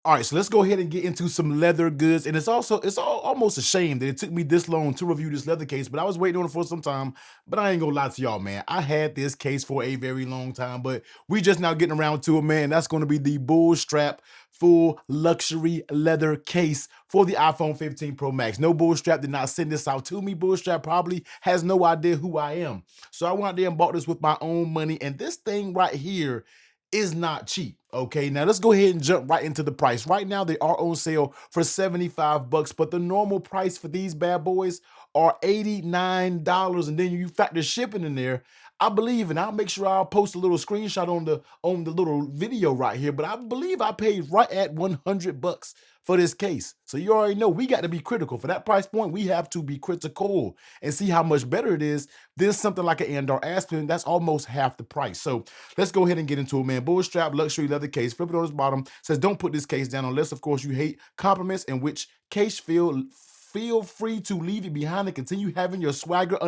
All right, so let's go ahead and get into some leather goods. And almost a shame that it took me this long to review this leather case, but I was waiting on it for some time. But I ain't gonna lie to y'all, man. I had this case for a very long time, but we just now getting around to it, man. That's gonna be the Bullstrap full luxury leather case for the iPhone 15 Pro Max. No, Bullstrap did not send this out to me. Bullstrap probably has no idea who I am. So I went out there and bought this with my own money. And this thing right here is not cheap. Okay, now let's go ahead and jump right into the price. Right now, they are on sale for 75 bucks, but the normal price for these bad boys are $89. And then you factor shipping in there. I believe, and I'll make sure I'll post a little screenshot on the little video right here, but I believe I paid right at 100 bucks for this case. So you already know we got to be critical. For that price point, we have to be critical and see how much better it is. There's something like an Andor Aspen, that's almost half the price. So let's go ahead and get into it, man. Bullstrap luxury leather case. Flip it on its bottom. Says don't put this case down unless, of course, you hate compliments, in which case feel free to leave it behind and continue having your swagger.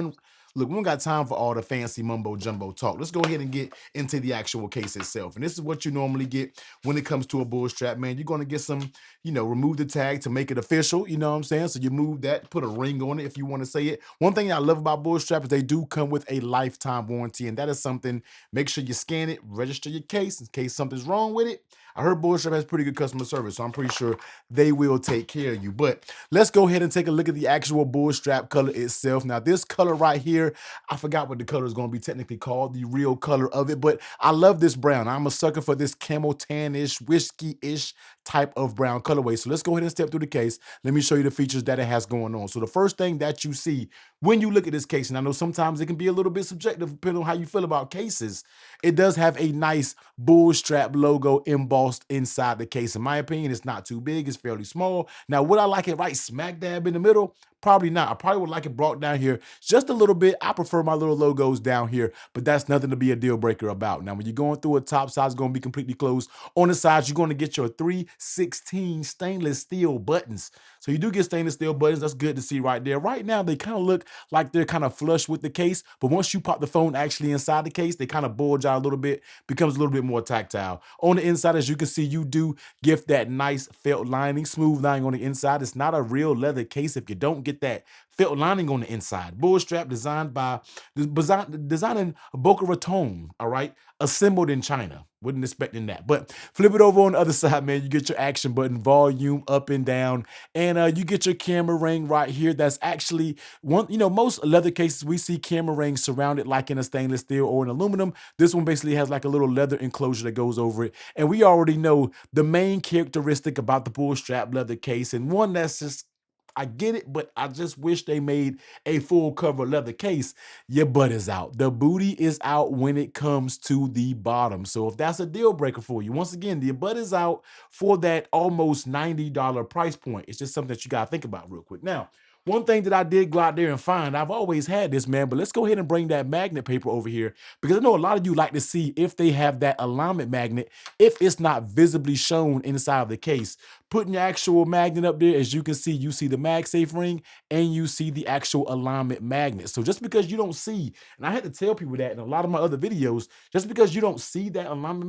Look, we don't got time for all the fancy mumbo jumbo talk. Let's go ahead and get into the actual case itself. And this is what you normally get when it comes to a Bullstrap, man. You're going to get some, remove the tag to make it official. You know what I'm saying? So you move that, put a ring on it if you want to say it. One thing I love about Bullstrap is they do come with a lifetime warranty. And that is something, make sure you scan it, register your case in case something's wrong with it. I heard Bullstrap has pretty good customer service, so I'm pretty sure they will take care of you. But let's go ahead and take a look at the actual Bullstrap color itself. Now, this color right here, I forgot what the color is going to be technically called, the real color of it, but I love this brown. I'm a sucker for this camel tan-ish, whiskey-ish type of brown colorway. So let's go ahead and step through the case. Let me show you the features that it has going on. So the first thing that you see when you look at this case, and I know sometimes it can be a little bit subjective depending on how you feel about cases, it does have a nice Bullstrap logo embossed inside the case. In my opinion, it's not too big, it's fairly small. Now, would I like it right smack dab in the middle? Probably not. I probably would like it brought down here just a little bit. I prefer my little logos down here, but that's nothing to be a deal breaker about. Now, when you're going through a top side, it's going to be completely closed. On the sides, you're going to get your 316 stainless steel buttons. So you do get stainless steel buttons. That's good to see right there. Right now, they kind of look like they're kind of flush with the case, but once you pop the phone actually inside the case, they kind of bulge out a little bit, becomes a little bit more tactile. On the inside, as you can see, you do gift that nice felt lining, smooth lining on the inside. It's not a real leather case if you don't get that felt lining on the inside. Bullstrap designed by designing Boca Raton, all right, assembled in China. Wasn't expecting that, but flip it over on the other side, man. You get your action button, volume up and down, and you get your camera ring right here. That's actually one, most leather cases we see camera rings surrounded like in a stainless steel or an aluminum. This one basically has like a little leather enclosure that goes over it. And we already know the main characteristic about the Bullstrap leather case, and one that's just, I get it, but I just wish they made a full cover leather case. Your butt is out. The booty is out when it comes to the bottom. So if that's a deal breaker for you, once again, the butt is out for that almost $90 price point. It's just something that you got to think about real quick. Now, one thing that I did go out there and find, I've always had this, man, but let's go ahead and bring that magnet paper over here because I know a lot of you like to see if they have that alignment magnet, if it's not visibly shown inside of the case. Putting your actual magnet up there, as you can see, you see the MagSafe ring and you see the actual alignment magnet. So just because you don't see, and I had to tell people that in a lot of my other videos, just because you don't see that alignment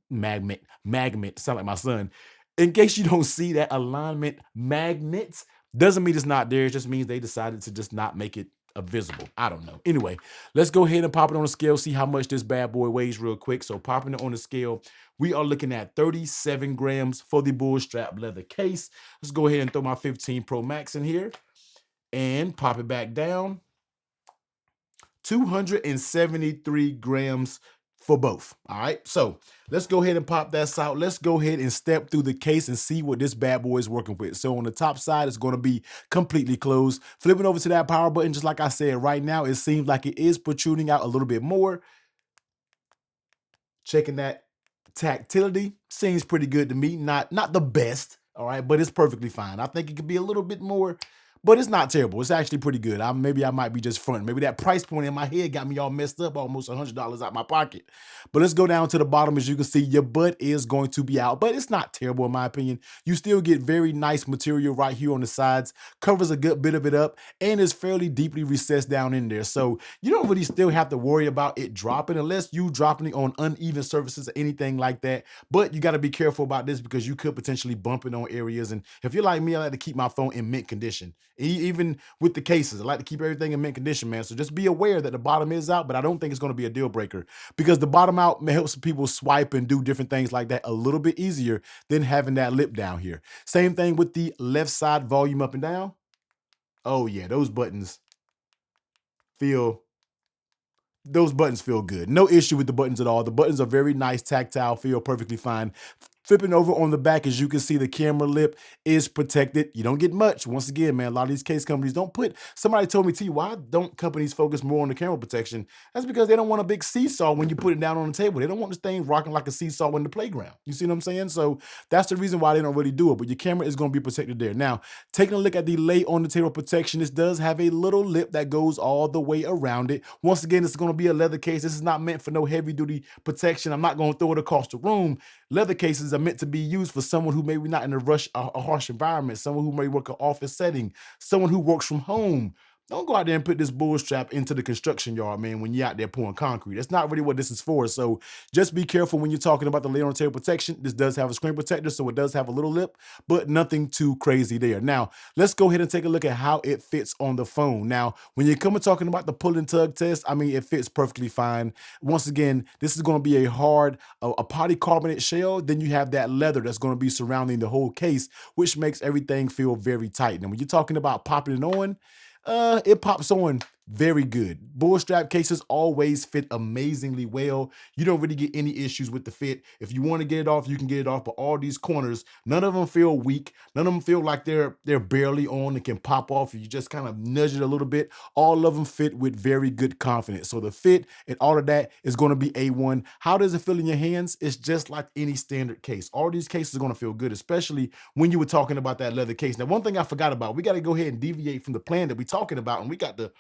magnet, sound like my son, in case you don't see that alignment magnet, doesn't mean it's not there. It just means they decided to just not make it visible. I don't know. Anyway, let's go ahead and pop it on the scale, see how much this bad boy weighs real quick. So popping it on the scale, we are looking at 37 grams for the Bullstrap leather case. Let's go ahead and throw my 15 Pro Max in here and pop it back down. 273 grams for both. All right, so let's go ahead and pop that out. Let's go ahead and step through the case and see what this bad boy is working with. So on the top side, it's going to be completely closed. Flipping over to that power button, just like I said, right now, it seems like it is protruding out a little bit more. Checking that tactility, seems pretty good to me. Not the best, all right, but it's perfectly fine. I think it could be a little bit more, but it's not terrible. It's actually pretty good. Maybe I might be just fronting. Maybe that price point in my head got me all messed up, almost $100 out my pocket. But let's go down to the bottom. As you can see, your butt is going to be out, but it's not terrible in my opinion. You still get very nice material right here on the sides, covers a good bit of it up, and is fairly deeply recessed down in there. So you don't really still have to worry about it dropping unless you dropping it on uneven surfaces or anything like that. But you got to be careful about this because you could potentially bump it on areas. And if you're like me, I like to keep my phone in mint condition. Even with the cases, I like to keep everything in mint condition, man. So just be aware that the bottom is out, but I don't think it's going to be a deal breaker because the bottom out helps people swipe and do different things like that a little bit easier than having that lip down here. Same thing with the left side volume up and down. Oh yeah, feel those buttons feel good. No issue with the buttons at all. The buttons are very nice, tactile, feel perfectly fine. Flipping over on the back, as you can see, the camera lip is protected. You don't get much. Once again, man, a lot of these case companies don't put, somebody told me, T, why don't companies focus more on the camera protection? That's because they don't want a big seesaw when you put it down on the table. They don't want this thing rocking like a seesaw in the playground. You see what I'm saying? So that's the reason why they don't really do it, but your camera is going to be protected there. Now, taking a look at the lay on the table protection, this does have a little lip that goes all the way around it. Once again, this is going to be a leather case. This is not meant for no heavy duty protection. I'm not going to throw it across the room. Leather cases are meant to be used for someone who maybe not in a harsh environment, someone who may work an office setting, someone who works from home. Don't go out there and put this bull strap into the construction yard, man, when you're out there pouring concrete. That's not really what this is for. So just be careful when you're talking about the lay on the table protection. This does have a screen protector, so it does have a little lip, but nothing too crazy there. Now, let's go ahead and take a look at how it fits on the phone. Now, when you're coming talking about the pull and tug test, I mean, it fits perfectly fine. Once again, this is going to be a hard, a polycarbonate shell. Then you have that leather that's going to be surrounding the whole case, which makes everything feel very tight. And when you're talking about popping it on, it pops on very good. Bullstrap cases always fit amazingly well. You don't really get any issues with the fit. If you want to get it off, you can get it off, but all these corners, none of them feel weak. None of them feel like they're barely on and can pop off if you just kind of nudge it a little bit. All of them fit with very good confidence. So the fit and all of that is going to be A1. How does it feel in your hands? It's just like any standard case. All these cases are going to feel good, especially when you were talking about that leather case. Now, one thing I forgot about, we got to go ahead and deviate from the plan that we're talking about, and we got to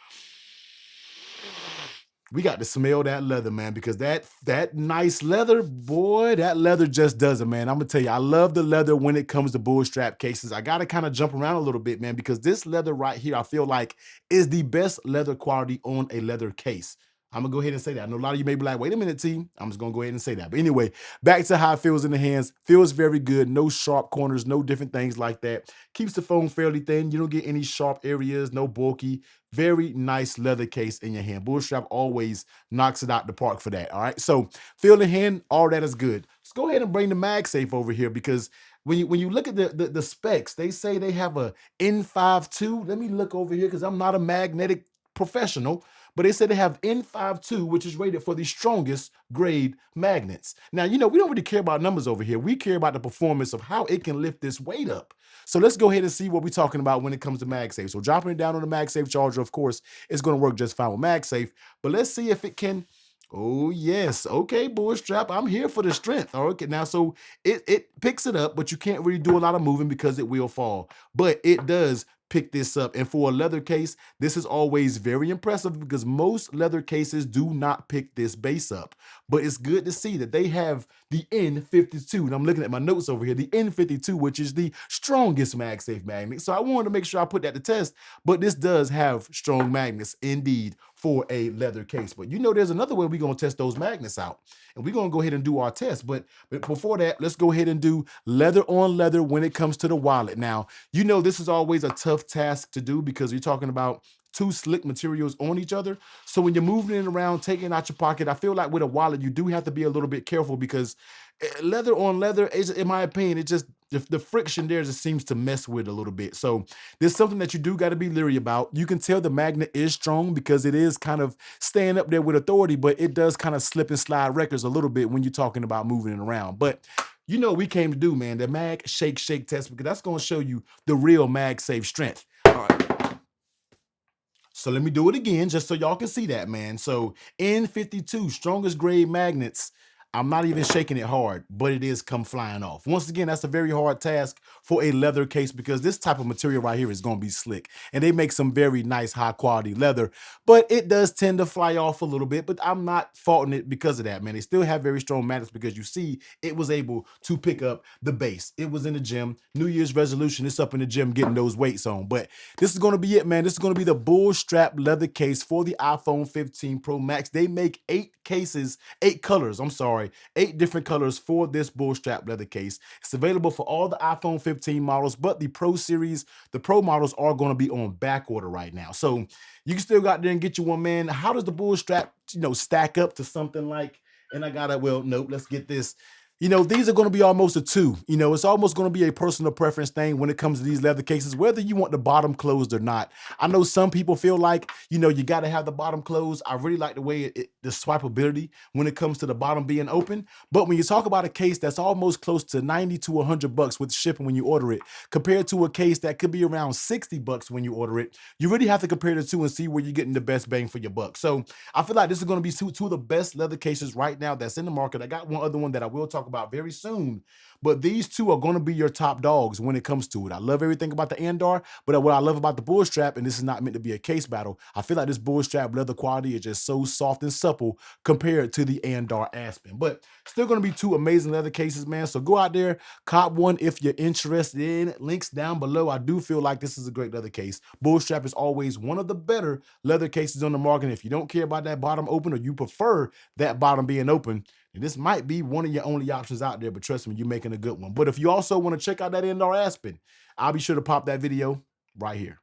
smell that leather, man, because that nice leather, boy, that leather just does it, man. I'm gonna tell you, I love the leather when it comes to bull strap cases. I gotta kind of jump around a little bit, man, because this leather right here, I feel like is the best leather quality on a leather case. I'm gonna go ahead and say that. I know a lot of you may be like, wait a minute, T. I'm just gonna go ahead and say that. But anyway, back to how it feels in the hands. Feels very good. No sharp corners, no different things like that. Keeps the phone fairly thin. You don't get any sharp areas, no bulky. Very nice leather case in your hand. Bullstrap always knocks it out the park for that. All right. So feel the hand, all that is good. Let's go ahead and bring the MagSafe over here because when you look at the specs, they say they have a N52. Let me look over here because I'm not a magnetic professional, but they said they have N52, which is rated for the strongest grade magnets. Now, we don't really care about numbers over here. We care about the performance of how it can lift this weight up. So let's go ahead and see what we're talking about when it comes to MagSafe. So dropping it down on the MagSafe charger, of course, is going to work just fine with MagSafe, but let's see if it can. Oh, yes. Okay, Bullstrap, I'm here for the strength. Okay, now, so it picks it up, but you can't really do a lot of moving because it will fall. But it does pick this up. And for a leather case, this is always very impressive because most leather cases do not pick this base up. But it's good to see that they have the N52. And I'm looking at my notes over here, the N52, which is the strongest MagSafe magnet. So I wanted to make sure I put that to test, but this does have strong magnets indeed for a leather case. But there's another way we're going to test those magnets out. And we're going to go ahead and do our test. But before that, let's go ahead and do leather on leather when it comes to the wallet. Now, this is always a tough task to do because you're talking about two slick materials on each other. So when you're moving it around, taking it out your pocket, I feel like with a wallet, you do have to be a little bit careful because leather on leather, in my opinion, it just, the friction there just seems to mess with a little bit. So there's something that you do got to be leery about. You can tell the magnet is strong because it is kind of staying up there with authority, but it does kind of slip and slide records a little bit when you're talking about moving it around. But we came to do, man, the mag shake test, because that's going to show you the real MagSafe strength. All right. So let me do it again just so y'all can see that, man. So N52, strongest grade magnets. I'm not even shaking it hard, but it is come flying off. Once again, that's a very hard task for a leather case because this type of material right here is going to be slick. And they make some very nice high quality leather, but it does tend to fly off a little bit, but I'm not faulting it because of that, man. They still have very strong magnets because you see it was able to pick up the base. It was in the gym. New Year's resolution, it's up in the gym getting those weights on. But this is going to be it, man. This is going to be the Bullstrap leather case for the iPhone 15 Pro Max. They make 8 colors, I'm sorry, 8 different colors for this Bullstrap leather case. It's available for all the iPhone 15 models, but the Pro series, the Pro models are going to be on back order right now. So you can still go out there and get you one, man. How does the Bullstrap, stack up to something like, and I gotta, well, nope, let's get this. These are going to be almost a two. It's almost going to be a personal preference thing when it comes to these leather cases, whether you want the bottom closed or not. I know some people feel like, you got to have the bottom closed. I really like the way the swipeability when it comes to the bottom being open. But when you talk about a case that's almost close to 90 to $100 with shipping when you order it, compared to a case that could be around $60 when you order it, you really have to compare the two and see where you're getting the best bang for your buck. So I feel like this is going to be two of the best leather cases right now that's in the market. I got one other one that I will talk about very soon, but these two are going to be your top dogs when it comes to it. I love everything about the Andar, but what I love about the Bullstrap, and this is not meant to be a case battle, I feel like this Bullstrap leather quality is just so soft and supple compared to the Andar Aspen. But still going to be two amazing leather cases, man. So go out there, cop one if you're interested in it. Links down below. I do feel like this is a great leather case. Bullstrap is always one of the better leather cases on the market. If you don't care about that bottom open, or you prefer that bottom being open, and this might be one of your only options out there, but trust me, you're making a good one. But if you also want to check out that Andar Aspen, I'll be sure to pop that video right here.